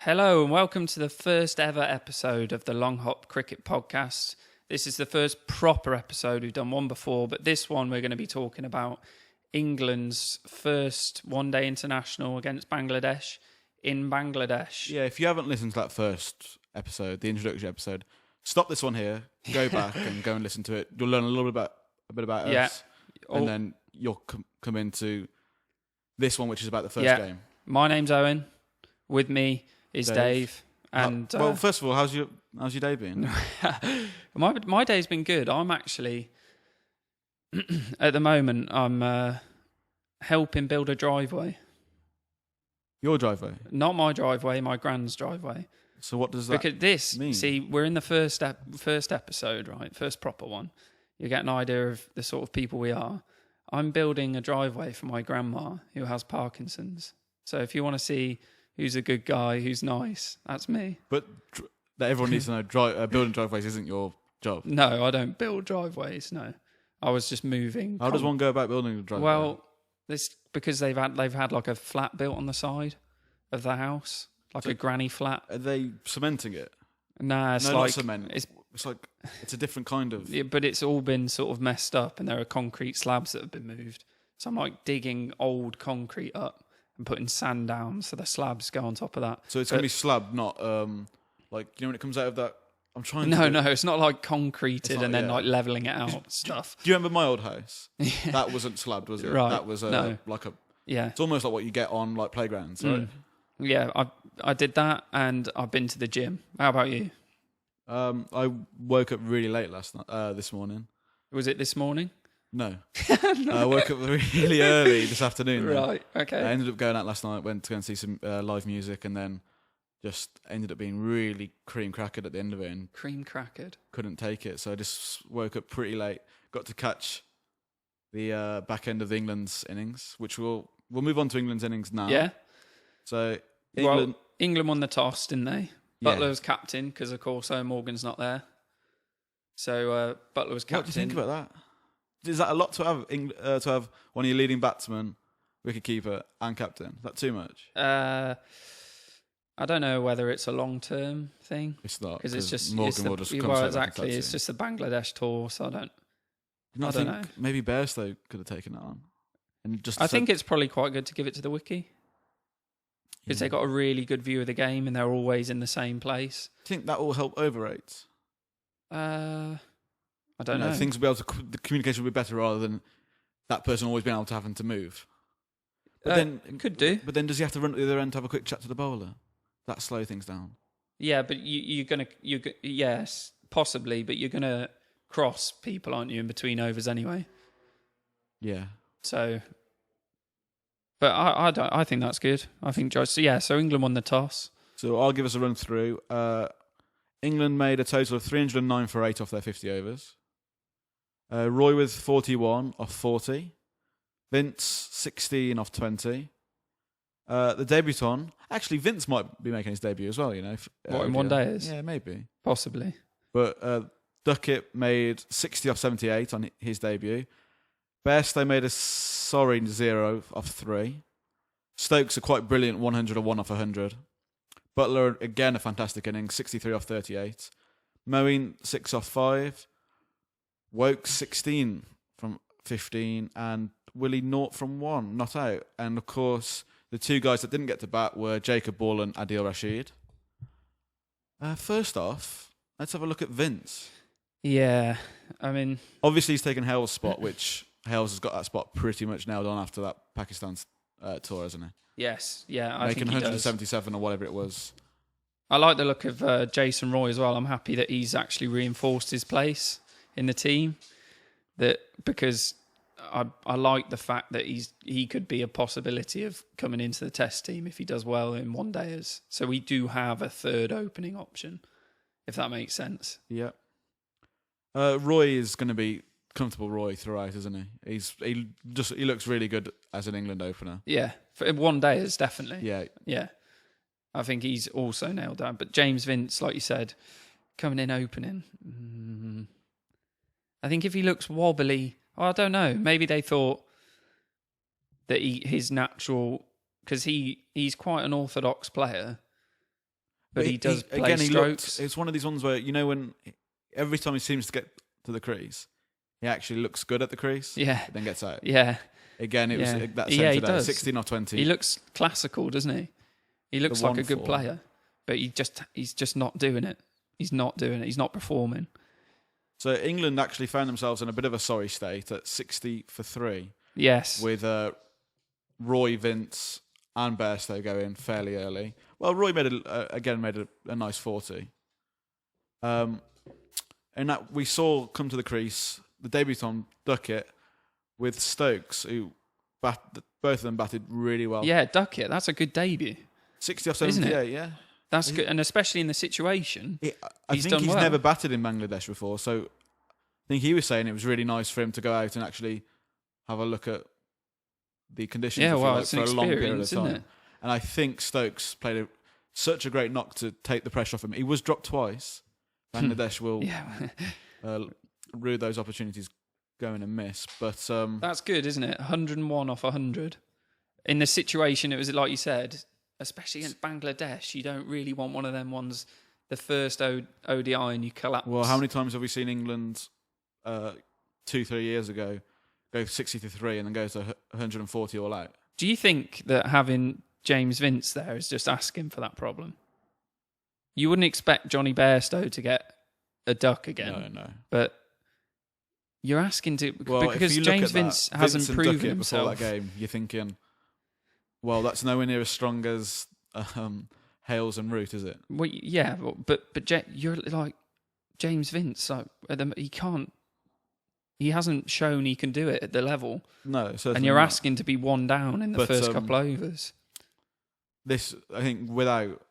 Hello and welcome to the first ever episode of the Long Hop Cricket Podcast. This is the first proper episode. We've done one before, but this one we're going to be talking about England's first one-day international against Bangladesh in Bangladesh. Yeah, if you haven't listened to that first episode, the introductory episode, stop this one here, go back and go and listen to it. You'll learn a bit about us, and then you'll come into this one, which is about the first game. My name's Owen. With me is Dave. And well, first of all, how's your day been? my day's been good. I'm actually at the moment I'm helping build a driveway. Your driveway? Not my driveway, my grand's driveway. So what does that mean? See, we're in the first episode, right? First proper one. You get an idea of the sort of people we are. I'm building a driveway for my grandma who has Parkinson's. So if you want to see who's a good guy, who's nice, that's me. But that everyone needs to know, building driveways isn't your job. No, I don't build driveways, no. I was just moving. How does one go about building a driveway? Well, this because they've had like a flat built on the side of the house, like a granny flat. Are they cementing it? Nah, it's no, like not cement. It's like it's a different kind of. Yeah, but it's all been sort of messed up, and there are concrete slabs that have been moved. So I'm like digging old concrete up and putting sand down, so the slabs go on top of that. So it's going to be slab, not like when it comes out of that. I'm trying. No, it's not like concreted and then like leveling it out stuff. Do you remember my old house? Yeah. That wasn't slabbed, was it? Right. That was like a. Yeah. It's almost like what you get on like playgrounds, right? Yeah, I did that, and I've been to the gym. How about you? I woke up really late this morning. Was it this morning? No. I woke up really early this afternoon. Right, okay. I ended up going out last night, went to go and see some live music, and then just ended up being really cream crackered at the end of it. And cream crackered? Couldn't take it, so I just woke up pretty late. Got to catch the back end of England's innings, which we'll move on to England's innings now. Yeah. So England won the toss, didn't they? Butler was captain because, of course, Morgan's not there. So Butler was captain. What do you think about that? Is that a lot to have one of your leading batsmen, wicketkeeper, and captain? Is that too much? I don't know whether it's a long-term thing. It's not, because it's just Morgan will just come well, exactly. It's just the Bangladesh tour, so I don't know. Maybe Bairstow could have taken that on, and I think it's probably quite good to give it to the wiki because they got a really good view of the game and they're always in the same place. Do you think that will help overrates? I don't know. Things will be able to. The communication will be better rather than that person always being able to having to move. But then could do. But then does he have to run to the other end to have a quick chat to the bowler? That slow things down. Yeah, but yes, possibly, but you're gonna cross people, aren't you, in between overs anyway? Yeah. So, but I think that's good. I think so England won the toss. So I'll give us a run through. England made a total of 309 for 8 off their 50 overs. Roy with 41 off 40. Vince 16 off 20. The debutant, actually Vince might be making his debut as well, you know. In one day is? Yeah, maybe. Possibly. But Duckett made 60 off 78 on his debut. Bairstow made a sorry 0 off 3. Stokes a quite brilliant 101 off 100. Butler, again, a fantastic inning, 63 off 38. Moeen, 6 off 5. Woke, 16 from 15. And Willie, 0 from 1, not out. And, of course, the two guys that didn't get to bat were Jacob Ball and Adil Rashid. First off, let's have a look at Vince. Yeah, I mean... Obviously, he's taken Hale's spot, which Hales has got that spot pretty much nailed on after that Pakistan tour, hasn't he? Yes, yeah, I think he does. Making 177 or whatever it was. I like the look of Jason Roy as well. I'm happy that he's actually reinforced his place in the team. Because I like the fact that he could be a possibility of coming into the test team if he does well in one days. So we do have a third opening option, if that makes sense. Yeah. Roy is going to be comfortable Roy throughout, isn't he? He looks really good as an England opener. Yeah, for one day is definitely. Yeah. I think he's also nailed down. But James Vince, like you said, coming in opening. I think if he looks wobbly, I don't know. Maybe they thought that his natural, because he's quite an orthodox player, but he does play strokes. It's one of these ones where, when every time he seems to get to the crease, he actually looks good at the crease. Yeah. Then gets out. Yeah. Again, it was that same he today. does. 16 or 20. He looks classical, doesn't he? He looks like a good player, but he's just not doing it. He's not doing it. He's not performing. So England actually found themselves in a bit of a sorry state at 60 for 3. Yes. With Roy, Vince, and Bairstow going fairly early. Well, Roy made a nice 40. And that we saw come to the crease the debutant Duckett with Stokes, who both of them batted really well. Yeah, Duckett, that's a good debut. 60 off 78, yeah. That's good, and especially in the situation, I think he's never batted in Bangladesh before, so I think he was saying it was really nice for him to go out and actually have a look at the conditions for a long period of time. And I think Stokes played such a great knock to take the pressure off him. He was dropped twice. Bangladesh will rue those opportunities going and miss. But that's good, isn't it? 101 off 100. In the situation, it was like you said, especially against Bangladesh, you don't really want one of them ones, the first ODI, and you collapse. Well, how many times have we seen England 2-3 years ago go 60 to 3 and then go to 140 all out? Do you think that having James Vince there is just asking for that problem? You wouldn't expect Johnny Bairstow to get a duck again. No. But you're asking to... Well, because James Vince hasn't proven himself. Before that game, you're thinking, well, that's nowhere near as strong as Hales and Root, is it? Well, yeah, but you're like James Vince. Like, he can't... He hasn't shown he can do it at the level. No, certainly and you're not. asking to be one down in the first couple overs. This, I think, without...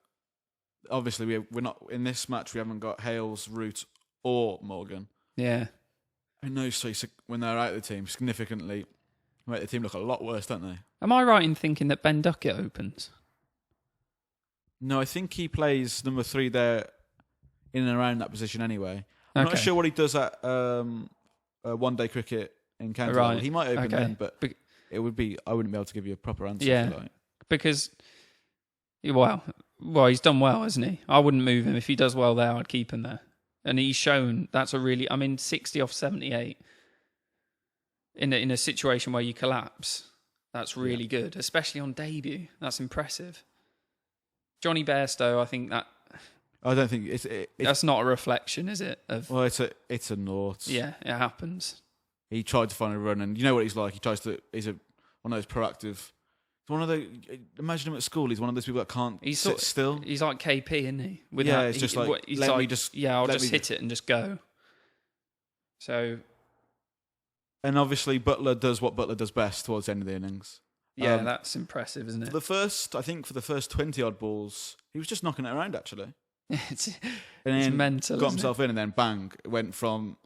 Obviously, we're not... In this match, we haven't got Hales, Root or Morgan. Yeah. And those three, when they're out of the team, significantly make the team look a lot worse, don't they? Am I right in thinking that Ben Duckett opens? No, I think he plays number 3 there in and around that position anyway. I'm not sure what he does at one-day cricket in county level. He might open then, but it would be... I wouldn't be able to give you a proper answer. Yeah, because... Well, he's done well, hasn't he? I wouldn't move him. If he does well there, I'd keep him there. And he's shown that's a really... 60 off 78 in a situation where you collapse, that's really good, especially on debut. That's impressive. Johnny Bairstow, I think that... I don't think that's not a reflection, is it? Well, it's a naught. Yeah, it happens. He tried to find a run, and you know what he's like. He's one of those proactive... One of the... Imagine him at school. He's one of those people that can't sit still. He's like KP, isn't he? It's just like... I'll just hit it and just go. So... And obviously, Butler does what Butler does best towards the end of the innings. Yeah, that's impressive, isn't it? I think for the first 20-odd balls, he was just knocking it around, actually. It's mental, got himself in, and then bang, it went from,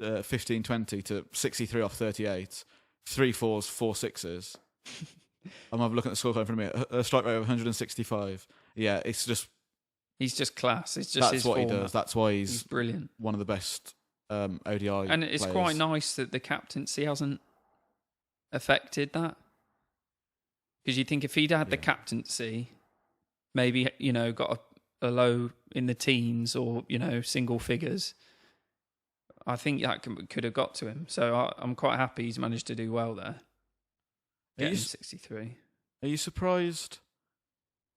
15-20 to 63 off 38. 3 4s, 4 6s. I'm looking at the scorecard in front of me. A strike rate of 165. Yeah, it's just... He's just class. It's just that's his what format. he does. That's why he's brilliant. One of the best ODI And it's players. quite nice that the captaincy hasn't affected that. Because you think if he'd had the captaincy, maybe, got a low in the teens or, single figures, I think that could have got to him. So I'm quite happy he's managed to do well there. Getting 63. Are you surprised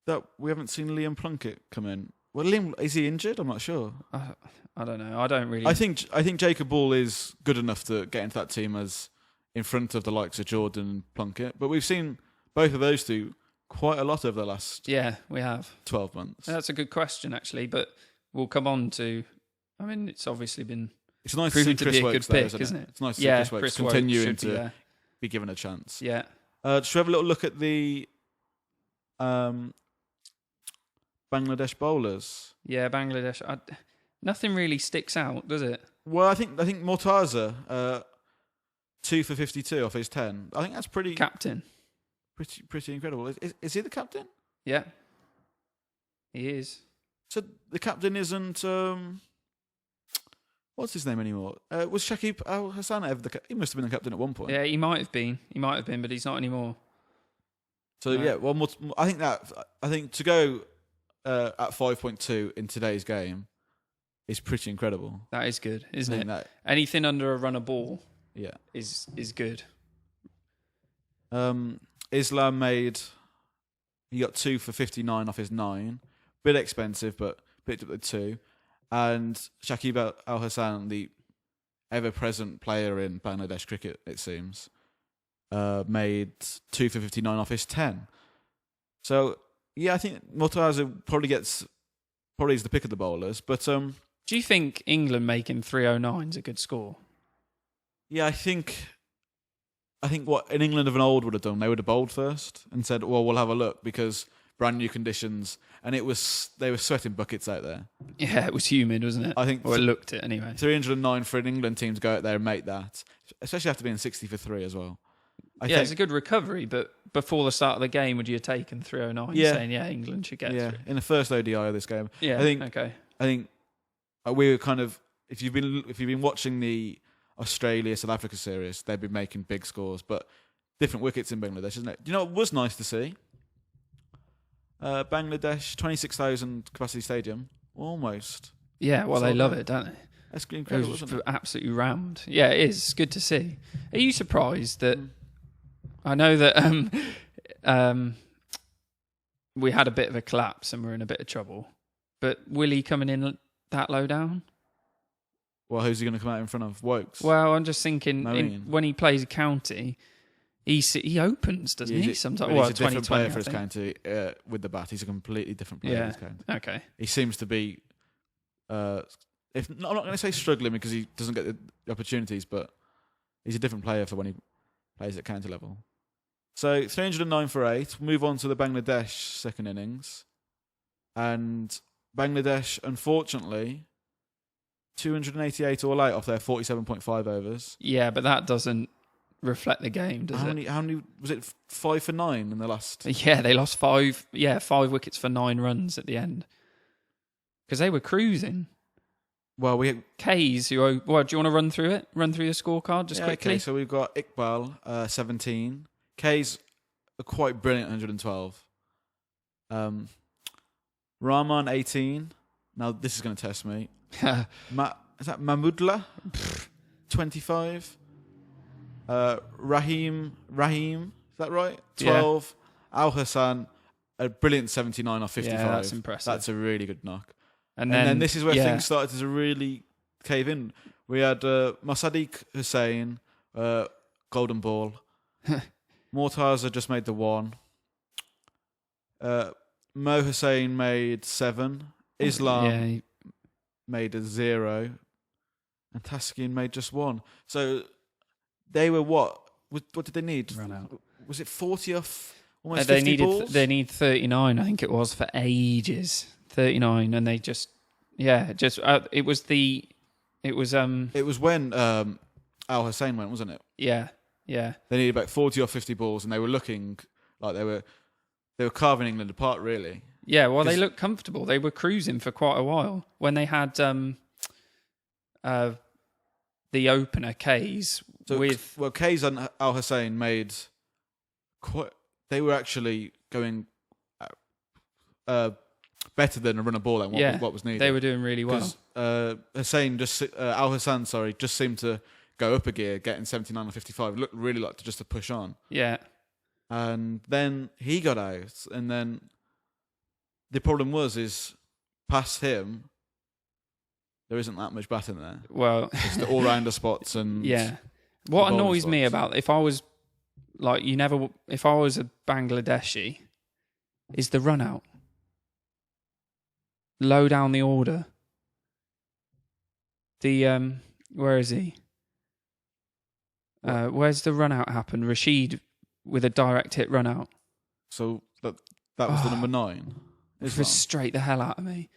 that we haven't seen Liam Plunkett come in? Well, Liam, is he injured? I'm not sure. I don't know. I don't really... I think Jacob Ball is good enough to get into that team as in front of the likes of Jordan and Plunkett. But we've seen both of those two quite a lot over the last... Yeah, we have. 12 months. That's a good question, actually. But we'll come on to... it's obviously been... It's nice to see Chris Wokes there, isn't it? It's nice to see Chris Wokes continuing to be given a chance. Yeah. Should we have a little look at the Bangladesh bowlers? Yeah, Bangladesh. Nothing really sticks out, does it? Well, I think Mortaza 2 for 52 off his 10. I think that's pretty captain. Pretty incredible. Is he the captain? Yeah, he is. So the captain isn't what's his name anymore? Was Shakib Al Hassan ever he must have been the captain at one point. Yeah, he might have been, but he's not anymore. So yeah, one more. I think to go at 5.2 in today's game is pretty incredible. That is good, isn't it? That, Anything under a runner ball, yeah, is good. Islam he got 2 for 59 off his 9. Bit expensive, but picked up the 2. And Shakib Al Hassan, the ever-present player in Bangladesh cricket, it seems, made 2 for 59 off his 10. So yeah, I think Murtaza probably is the pick of the bowlers. But do you think England making 309 is a good score? Yeah, I think what in England of an old would have done, they would have bowled first and said, well, we'll have a look, because brand new conditions, and they were sweating buckets out there. Yeah, it was humid, wasn't it? I think, or it looked it anyway. 309 for an England team to go out there and make that, especially after being 60 for 3 as well. I think it's a good recovery, but before the start of the game, would you have taken 309 saying, England should get through? In the first ODI of this game. Yeah, I think we were kind of, if you've been watching the Australia South Africa series, they've been making big scores, but different wickets in Bangladesh, isn't it? You know what was nice to see? Bangladesh 26,000 capacity stadium, almost. Yeah, well, they love it, don't they? That's incredible, isn't it? Absolutely rammed. Yeah, it is. It's good to see. Are you surprised that? I know that we had a bit of a collapse and we're in a bit of trouble, but Willie coming in that low down? Well, who's he going to come out in front of? Wokes? Well, I'm just thinking when he plays a county, he opens, doesn't he? Sometimes. Well, he's a different player for his county with the bat. He's a completely different player for his county. Okay. He seems to be, I'm not going to say struggling because he doesn't get the opportunities, but he's a different player for when he plays at county level. So 309 for 8. Move on to the Bangladesh second innings. And Bangladesh, unfortunately, 288 all out off their 47.5 overs. Yeah, but that doesn't reflect the game, does it? How many was it? 5 for 9 in the last? Yeah, they lost 5. Yeah, 5 wickets for 9 runs at the end because they were cruising. Well, we K's. Do you want to run through it? Run through the scorecard just quickly. Okay, so we've got Iqbal 17. K's a quite brilliant 112. Rahman 18. Now this is going to test me. Is that Mahmudullah 25? Rahim, is that right? 12. Yeah. Al Hassan, a brilliant 79 off 55. Yeah, that's impressive. That's a really good knock. And then this is where things started to really cave in. We had Masadik Hussain, golden ball. Mortaza just made the 1. Mo Hussain made 7. Islam made a 0. And Taskian made just 1. So they were what? What did they need? Run out. Was it 40 off almost 50 balls? They need 39, I think it was, for ages. 39, and they just it was when Al Hussain went, wasn't it? Yeah. They needed about 40 or 50 balls, and they were looking like they were carving England apart, really. Yeah, well, they looked comfortable. They were cruising for quite a while when they had the opener K's K's and Al Hussain made quite. They were actually going better than a run of ball than what was needed. They were doing really well. Al Hussain just seemed to go up a gear, getting 79 or 55. It looked really like just to push on. Yeah. And then he got out, and then the problem is past him, there isn't that much bat in there. Well, it's the all-rounder spots and What annoys me about if I was a Bangladeshi, is the run out. Low down the order. The where is he? Where's the run out happen? Rashid with a direct hit run out. So that was the number 9. Frustrate the hell out of me.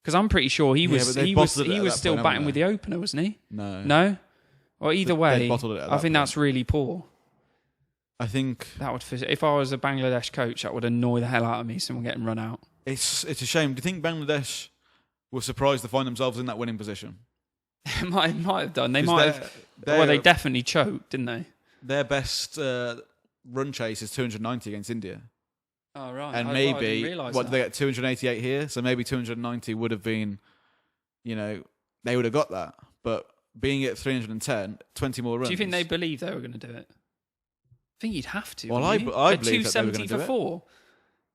Because I'm pretty sure he was still batting with the opener, wasn't he? No. Well, either way, I think that's really poor. I think that would. If I was a Bangladesh coach, that would annoy the hell out of me. Someone getting run out. It's a shame. Do you think Bangladesh were surprised to find themselves in that winning position? might have done. They might have. Well, they definitely choked, didn't they? Their best run chase is 290 against India. Oh, right. And I maybe, didn't realise what, that. did they get 288 here? So maybe 290 would have been, they would have got that. But being at 310, 20 more runs. Do you think they believe they were going to do it? I think you'd have to. Well, wouldn't you? I At believe that they were 270 going to do for it. 4.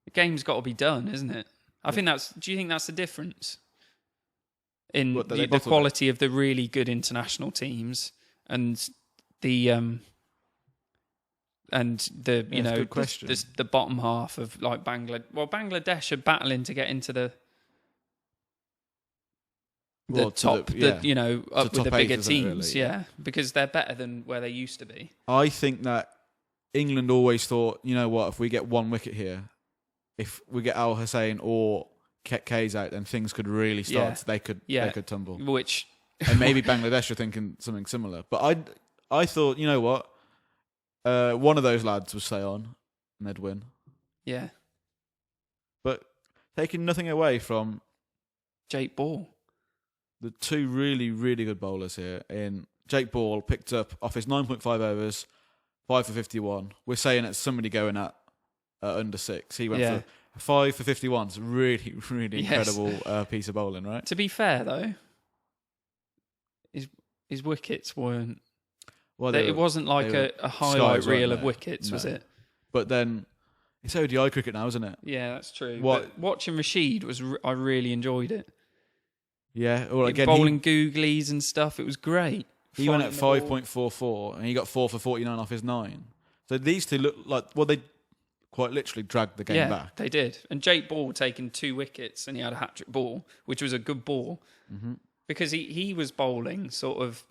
The game's got to be done, isn't it? I think that's. Do you think that's the difference in What, that they the bottled it? quality of the really good international teams and the That's a good question. the bottom half of like Bangladesh? Well, Bangladesh are battling to get into the Well, to top, the- yeah. up with top the bigger 8, isn't it, teams, really? yeah, because they're better than where they used to be. I think that England always thought, you know what, if we get 1 wicket here, if we get Al Hussein or K's out, then things could really start. Yeah. They could tumble. Which And maybe Bangladesh are thinking something similar. But I thought, you know what, one of those lads would stay on and they'd win. yeah, But taking nothing away from Jake Ball. the 2 really, really good bowlers here. Jake Ball picked up off his 9.5 overs, 5 for 51. We're saying it's somebody going at under 6. He went Yeah. for 5 for 51. It's a really, really Yes. incredible piece of bowling, right? To be fair, though, his wickets weren't. Well, It wasn't like they were a highlight skies, reel weren't of they? wickets, was No. it? But then it's ODI cricket now, isn't it? Yeah, that's true. What- But watching Rashid I really enjoyed it. Yeah. Well, again, Bowling googlies and stuff, it was great. he went at Finding the ball. 5.44 and he got 4 for 49 off his 9. So these two look like, well, they quite literally dragged the game Yeah, back. they did. And Jake Ball taking 2 wickets and he had a hat-trick ball, which was a good ball. Mm-hmm. Because he was bowling sort of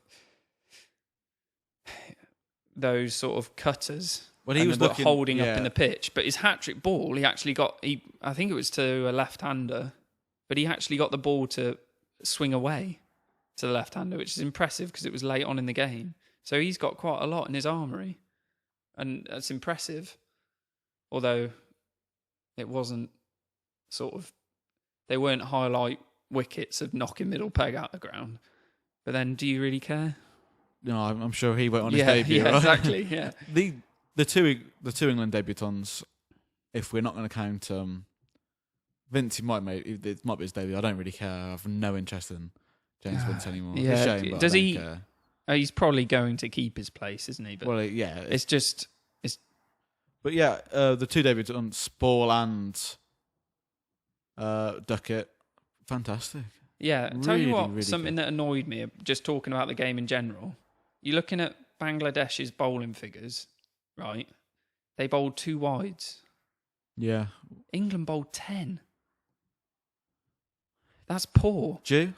those sort of cutters. Well, he and was they were looking- holding up yeah. in the pitch. But his hat-trick ball, he actually got, I think it was to a left-hander, but he actually got the ball to swing away to the left-hander, which is impressive because it was late on in the game. So he's got quite a lot in his armoury. And that's impressive. Although it wasn't sort of, they weren't highlight wickets of knocking middle peg out the ground. But then, do you really care? No, I'm sure he went on his debut. Yeah, right? exactly. Yeah, The two England debutants, if we're not going to count Vince, it might be his debut. I don't really care. I have no interest in James Vince anymore. Yeah. It's a shame, but Does I don't he- care. he's probably going to keep his place, isn't he? But Well, yeah. it's just, But yeah, the 2 debutants, Ball and Duckett, fantastic. yeah. Tell you Really, what, really something that annoyed me, just talking about the game in general. You're looking at Bangladesh's bowling figures, right? They bowled 2 wides. Yeah. England bowled 10. That's poor. Jew?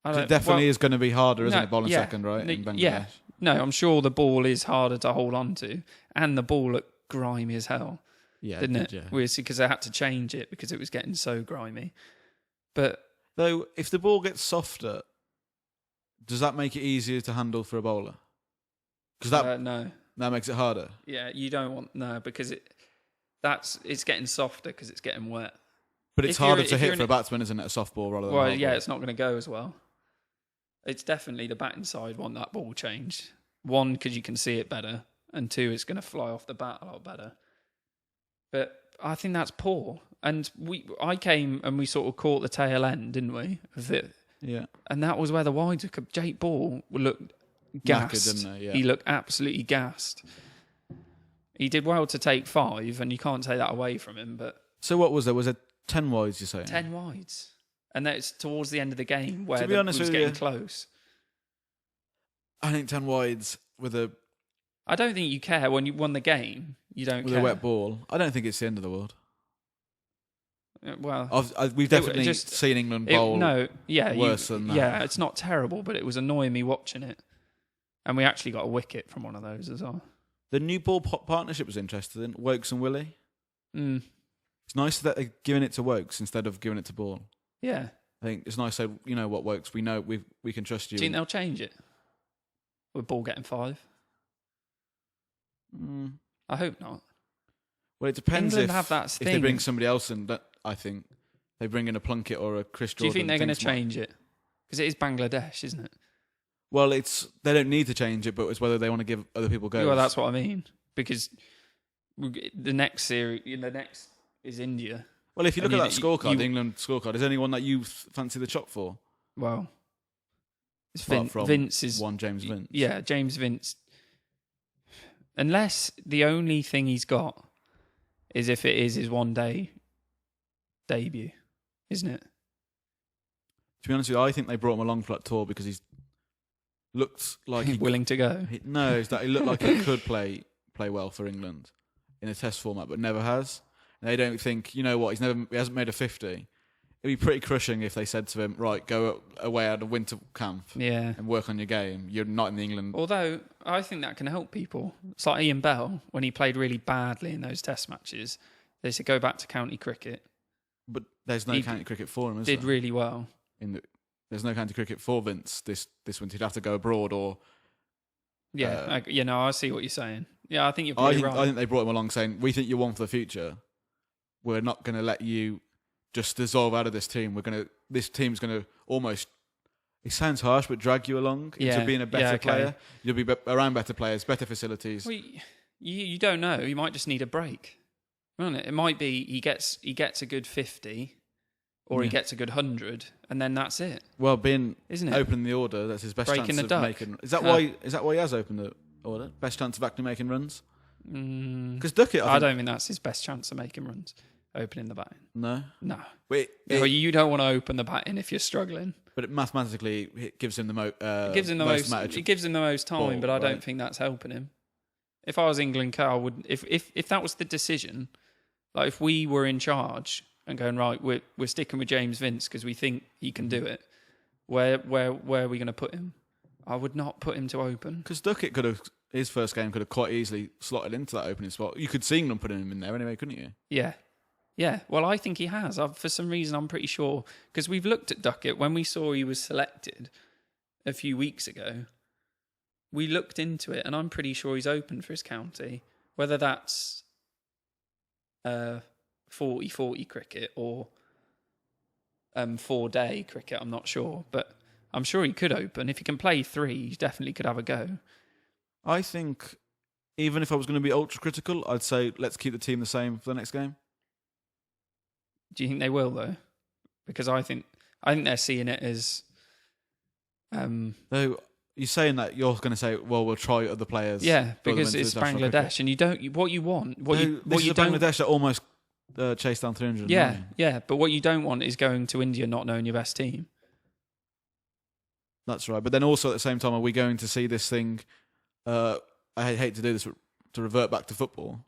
It definitely is going to be harder, isn't no, it, bowling yeah. second, right, in Bangladesh? Yeah. No, I'm sure the ball is harder to hold on to. And the ball looked grimy as hell, Yeah, didn't it? Yeah. Because they had to change it because it was getting so grimy. But Though, if the ball gets softer, does that make it easier to handle for a bowler? Because no. that makes it harder. Yeah, you don't want... No, because it's getting softer because it's getting wet. But it's If you're- harder if to you're hit in for a it- batsman, isn't it? A soft ball rather than a Well, hard yeah, ball. it's not going to go as well. It's definitely the batting side want that ball changed. 1, because you can see it better. And 2, it's going to fly off the bat a lot better. But I think that's poor. And I came and we sort of caught the tail end, didn't we? Of it. Yeah. And that was where the wides were. Jake Ball looked gassed. didn't he? Yeah. He looked absolutely gassed. He did well to take 5, and you can't take that away from him. But So what was there? Was it 10 wides, you're saying? 10 wides. And that's towards the end of the game where To be honest it was with getting you- close. I think 10 wides with a I don't think you care when you won the game. You don't with care. a wet ball. I don't think it's the end of the world. Well, We've definitely just- seen England bowl. worse than that. Yeah, it's not terrible, but it was annoying me watching it. And we actually got a wicket from one of those as well. The new ball partnership was interesting. Wokes and Willie. Mm, It's nice that they're giving it to Wokes instead of giving it to Ball. yeah. I think it's nice. So you know what, Wokes, we know we can trust you. Do you think they'll change it? With Ball getting 5? I hope not. Well, it depends England if, have that if they thing. bring somebody else in. That I think they bring in a Plunkett or a Chris Do you Jordan. think they're going to things might- change it? Because it is Bangladesh, isn't it? Well, they don't need to change it, but it's whether they want to give other people goes. Well, that's what I mean. Because the next is India. Well, if you look at that scorecard, the England scorecard, is there anyone that you fancy the chop for? Well, it's Vince is one James Vince. Yeah, James Vince. Unless the only thing he's got is if it is his one-day debut, isn't it? To be honest with you, I think they brought him along for that tour because he's looked like he's willing to go. He looked like he could play well for England in a test format, but never has. And they don't think, you know what, he hasn't made a 50. It'd be pretty crushing if they said to him, right, go away out of winter camp and work on your game. You're not in the England. Although, I think that can help people. It's like Ian Bell, when he played really badly in those test matches, they said go back to county cricket. But there's no county cricket for him, is there? Did really well. There's no county cricket for Vince this winter. He'd have to go abroad or... Yeah, I see what you're saying. Yeah, I think you're pretty right. I think they brought him along saying, we think you're one for the future. We're not going to let you just dissolve out of this team. This team's going to almost... It sounds harsh, but drag you along into being a better player. You'll be around better players, better facilities. Well, you don't know. You might just need a break. It might be he gets a good 50... Or he gets a good 100, and then that's it. Well, isn't it? Opening the order, that's his best Breaking chance the of duck. making. Is that why he has opened the order? Best chance of actually making runs? Because Duckett, I don't think that's his best chance of making runs. Opening the batting. No. Well, you don't want to open the batting if you're struggling. But mathematically, it gives him the most. It gives him the most time, ball, but I don't think that's helping him. If I was England, I would. If that was the decision, like if we were in charge. And going, right, we're sticking with James Vince because we think he can do it. Where are we going to put him? I would not put him to open. Because Duckett his first game could have quite easily slotted into that opening spot. You could see England putting him in there anyway, couldn't you? Yeah. Well, I think he has. For some reason, I'm pretty sure. Because we've looked at Duckett when we saw he was selected a few weeks ago. We looked into it, and I'm pretty sure he's open for his county. Whether that's... 40-40 cricket or 4-day cricket, I'm not sure. But I'm sure he could open. If he can play 3, he definitely could have a go. I think, even if I was going to be ultra critical, I'd say let's keep the team the same for the next game. Do you think they will, though? Because I think they're seeing it as... Though you're saying that, you're going to say, well, we'll try other players. Yeah, because it's Bangladesh, cricket. And you don't... What you want... What you don't... Bangladesh that almost... chase down 300. Yeah, but what you don't want is going to India not knowing your best team. That's right. But then also at the same time, are we going to see this thing? I hate to do this, but to revert back to football.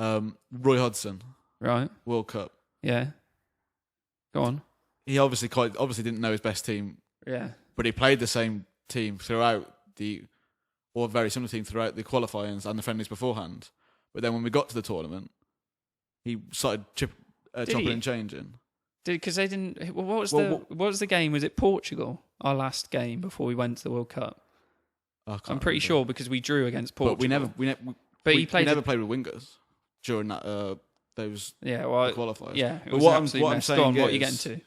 Roy Hodgson, right? World Cup. Yeah. Go on. He obviously didn't know his best team. Yeah. But he played the same team throughout or a very similar team throughout the qualifiers and the friendlies beforehand. But then when we got to the tournament. He started chopping and changing. Because they didn't. What was the game? Was it Portugal? Our last game before we went to the World Cup. I'm pretty sure because we drew against Portugal. But we never played with wingers during that those qualifiers. Yeah. But what I'm saying what are you getting to?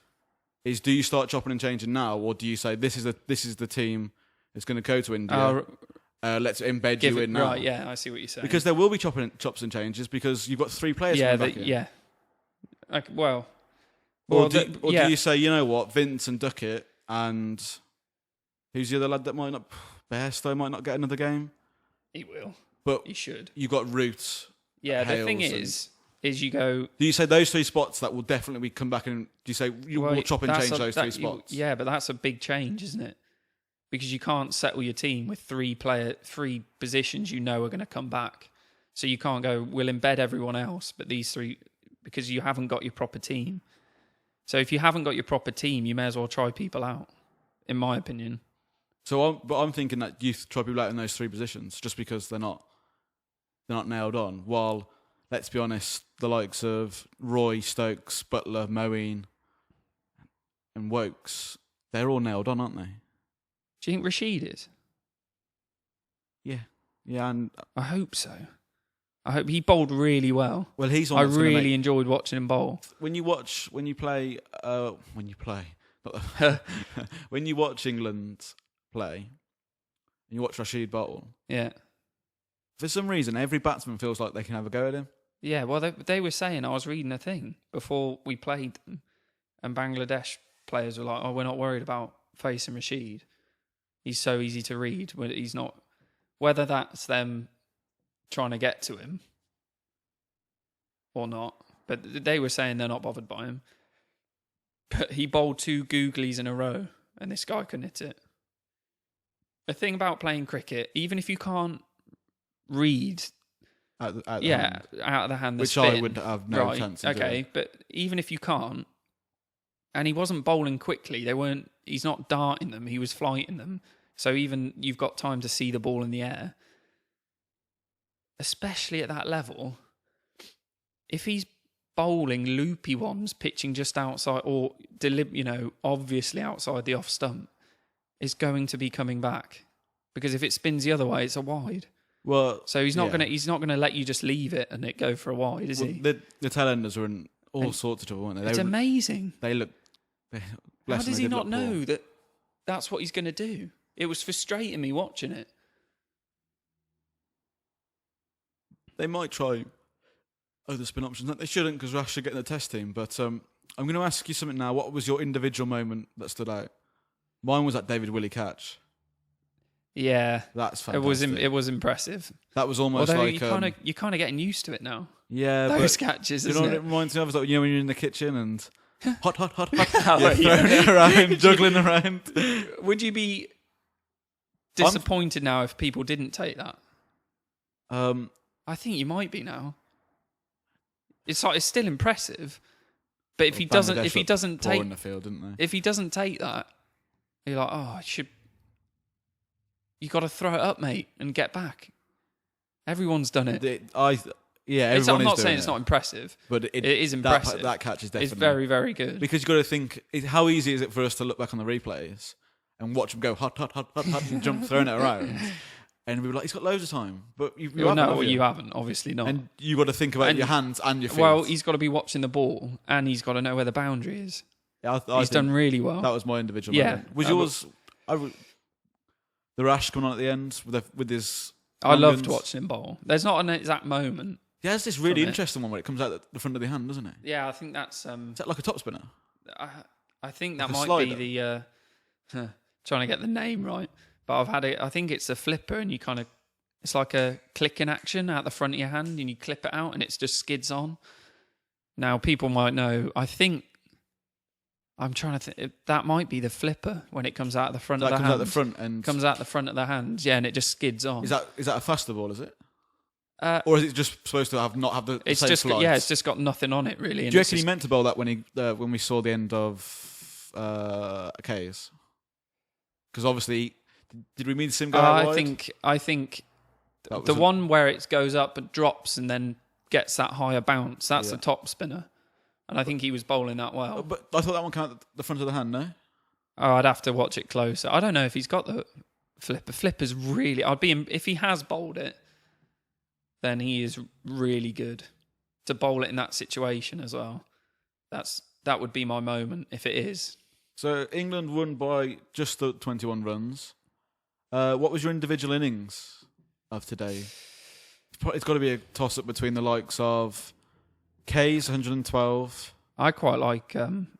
Is do you start chopping and changing now, or do you say this is the team that's going to go to India? Let's embed you in now. Right, yeah, I see what you're saying. Because there will be chops and changes because you've got 3 players coming back in. Yeah. Okay, do you say, you know what, Vince and Duckett and who's the other lad that might not... Bairstow might not get another game? He will. But he should. You've got Root. Yeah, the thing is you go... Do you say those 3 spots that will definitely come back in... Do you say we'll chop and change those 3 spots? Yeah, but that's a big change, isn't it? Because you can't settle your team with 3 positions you know are going to come back. So you can't go, we'll embed everyone else, but these 3, because you haven't got your proper team. So if you haven't got your proper team, you may as well try people out, in my opinion. But I'm thinking that you try people out in those 3 positions just because they're not nailed on. While, let's be honest, the likes of Roy, Stokes, Butler, Moeen, and Wokes, they're all nailed on, aren't they? Do you think Rashid is? Yeah, and I hope so. I hope he bowled really well. Well, he's on. I really enjoyed watching him bowl. When you watch England play, and you watch Rashid bowl, Yeah. for some reason, every batsman feels like they can have a go at him. Yeah, well, they were saying, I was reading a thing before we played them, and Bangladesh players were like, oh, we're not worried about facing Rashid. He's so easy to read. He's not... Whether that's them trying to get to him or not, but they were saying they're not bothered by him. But he bowled 2 googlies in a row, and this guy couldn't hit it. The thing about playing cricket, even if you can't read... Out of the out of the hand, the which spin. I would have no chance of doing. Okay, but even if you can't, and he wasn't bowling quickly, he's not darting them, he was flighting them. So even you've got time to see the ball in the air. Especially at that level, if he's bowling loopy ones, pitching just outside, or obviously outside the off stump, is going to be coming back. Because if it spins the other way, it's a wide. Well, so he's not gonna let you just leave it and it go for a wide, is he? The tailenders were in all sorts of trouble, weren't they? It's amazing. They look. How does he not know that that's what he's going to do? It was frustrating me watching it. They might try other spin options. They shouldn't, because Rash should get in the test team. But I'm going to ask you something now. What was your individual moment that stood out? Mine was that David Willey catch. Yeah, that's fantastic. It was impressive. That was almost although like you're kind of getting used to it now. Yeah, those catches. Isn't what it it reminds me of? Is like, when you're in the kitchen and hot, throwing it around, juggling around. Would you be disappointed now if people didn't take that? I think you might be now. It's still impressive, but if he doesn't take in the field, didn't they? If he doesn't take that, you're like, oh, I should. You got to throw it up, mate, and get back. Everyone's done it. Everyone I'm not saying it's not impressive, but it is impressive. That catch is definitely... It's very, very good. Because you've got to think, how easy is it for us to look back on the replays and watch him go hot, and jump, throwing it around? And we were like, he's got loads of time. But you haven't, obviously not. And you've got to think about your hands and your feet. Well, he's got to be watching the ball, and he's got to know where the boundary is. Yeah, he's done really well. That was my individual moment. Was yours... The Rash coming on at the end with his... I loved watching him bowl. There's not an exact moment. Yeah, there's this really interesting one where it comes out the front of the hand, doesn't it? Yeah, I think that's... Is that like a top spinner? I think that might be the... trying to get the name right. But I've had it... I think it's a flipper, and you kind of... It's like a clicking action out the front of your hand, and you clip it out, and it just skids on. Now, people might know... I think... I'm trying to think. That might be the flipper when it comes out the front of the hand. Out the front and comes out the front of the hands, yeah, and it just skids on. Is that a faster ball? Is it? Or is it just supposed to not have the it's same just slides? Yeah, it's just got nothing on it really. Do you reckon he meant to bowl that when we saw the end of K's? Because obviously, did we mean to see him go out wide? I think the one where it goes up and drops and then gets that higher bounce. That's the top spinner. And I think he was bowling that well. But I thought that one came out the front of the hand, no? Oh, I'd have to watch it closer. I don't know if he's got the flipper. Flipper's really... if he has bowled it, then he is really good. To bowl it in that situation as well. That would be my moment, if it is. So, England won by just the 21 runs. What was your individual innings of today? It's got to be a toss-up between the likes of... K's 112. I quite like,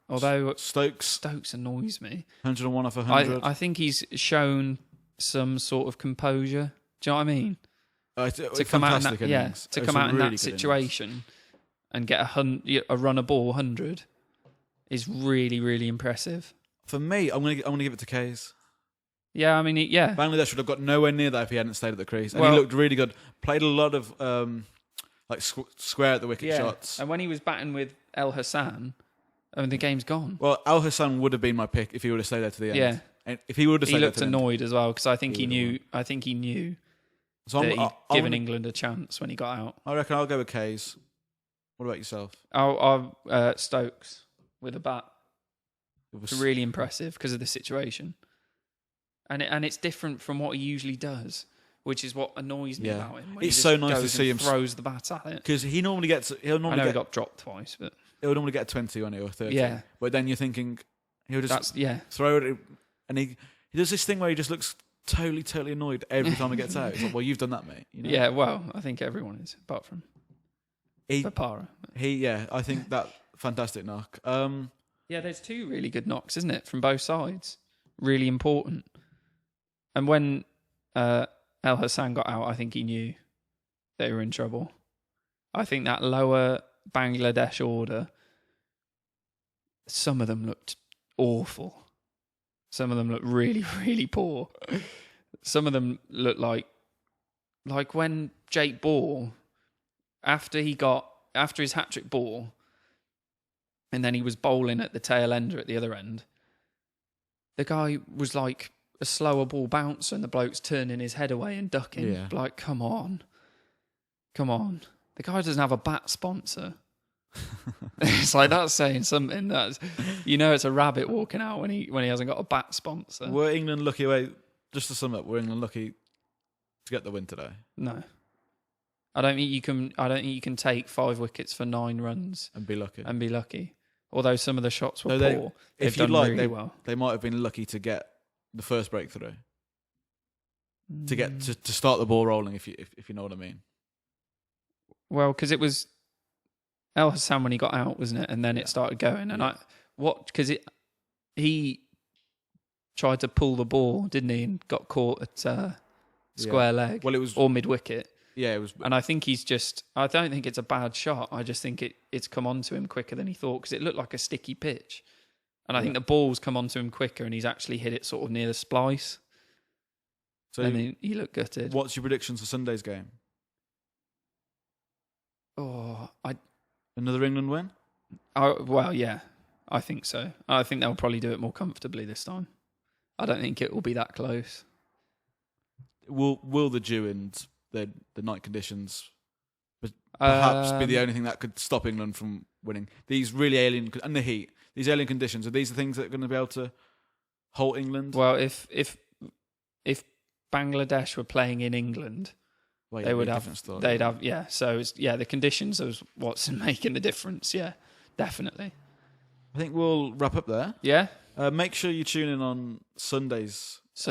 although Stokes annoys me. 101 off 100. I think he's shown some sort of composure. Do you know what I mean? To come out in that situation and get a run a ball 100 is really, really impressive. For me, I'm gonna give it to K's. Yeah, I mean, Bangladesh would have got nowhere near that if he hadn't stayed at the crease. And he looked really good. Played a lot of square at the wicket shots. And when he was batting with El Hassan, the game's gone. Well, El Hassan would have been my pick if he would have stayed there to the end. Yeah. And if he would have stayed there to the end. He looked annoyed as well because I think he knew so that he'd given England a chance when he got out. I reckon I'll go with K's. What about yourself? I'll Stokes with a bat. It's really impressive because of the situation. And it's different from what he usually does. Which is what annoys me about him. It's so nice to see him throws the bat at it because he normally gets. He got dropped twice, but he'll normally get a 20 on it or 30. Yeah, but then you're thinking he'll just throw it, and He does this thing where he just looks totally annoyed every time he gets out. It's like, well, you've done that, mate. You know? Yeah, well, I think everyone is, apart from Papara. I think that fantastic knock. Yeah, there's 2 really good knocks, isn't it, from both sides? Really important. And when El Hassan got out, I think he knew they were in trouble. I think that lower Bangladesh order, some of them looked awful. Some of them looked really poor. Some of them looked like when Jake Ball, after his hat-trick ball, and then he was bowling at the tail ender at the other end, the guy was like a slower ball bouncer and the bloke's turning his head away and ducking. Yeah. Like, come on. The guy doesn't have a bat sponsor. It's like, that's saying something. That's, it's a rabbit walking out when he hasn't got a bat sponsor. Were England lucky? Just to sum up, were England lucky to get the win today? No. I don't think you can take 5 wickets for 9 runs and be lucky. Although some of the shots were poor, if they've you'd done like, really well. They might have been lucky to get the first breakthrough, to get to start the ball rolling. If you know what I mean. Well, because it was El Hassan when he got out, wasn't it? And then it started going. And he tried to pull the ball, didn't he? And got caught at square leg. Well, it was or mid wicket. Yeah, it was. And I think I don't think it's a bad shot. I just think it's come onto him quicker than he thought, because it looked like a sticky pitch. And I think the ball's come onto him quicker and he's actually hit it sort of near the splice. So and he looked gutted. What's your predictions for Sunday's game? Another England win? Well, yeah, I think so. I think they'll probably do it more comfortably this time. I don't think it will be that close. Will the dew and the night conditions perhaps be the only thing that could stop England from winning? These really alien, and the heat, these alien conditions, are these the things that are going to be able to halt England? Well, if Bangladesh were playing in England, they would have. They'd have. Yeah. So the conditions is what's making the difference. Yeah, definitely. I think we'll wrap up there. Yeah. Make sure you tune in on Sunday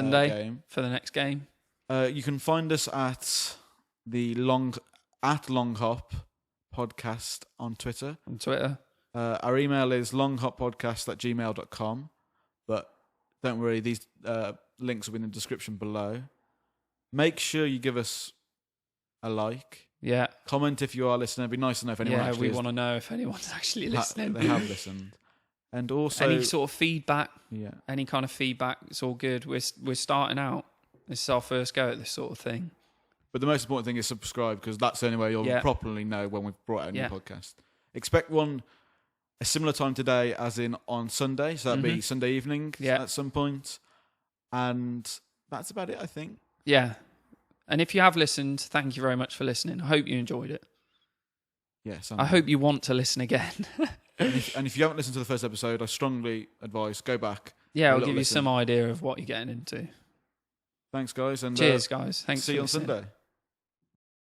game for the next game. You can find us at Long Hop Podcast on Twitter. Our email is longhoppodcast@gmail.com. But don't worry, these links will be in the description below. Make sure you give us a like. Yeah. Comment if you are listening. It'd be nice to know if anyone actually we want to know if anyone's actually listening. They have listened. And also any sort of feedback. Yeah. Any kind of feedback, it's all good. We're starting out. This is our first go at this sort of thing. But the most important thing is subscribe, because that's the only way you'll properly know when we've brought out a new podcast. Expect one a similar time today as in on Sunday. So that'd be Sunday evening at some point. And that's about it, I think. Yeah. And if you have listened, thank you very much for listening. I hope you enjoyed it. Yes. I hope you want to listen again. and if you haven't listened to the first episode, I strongly advise go back. Yeah, I'll give you some idea of what you're getting into. Thanks, guys. And cheers, guys. Thanks. See you on Sunday.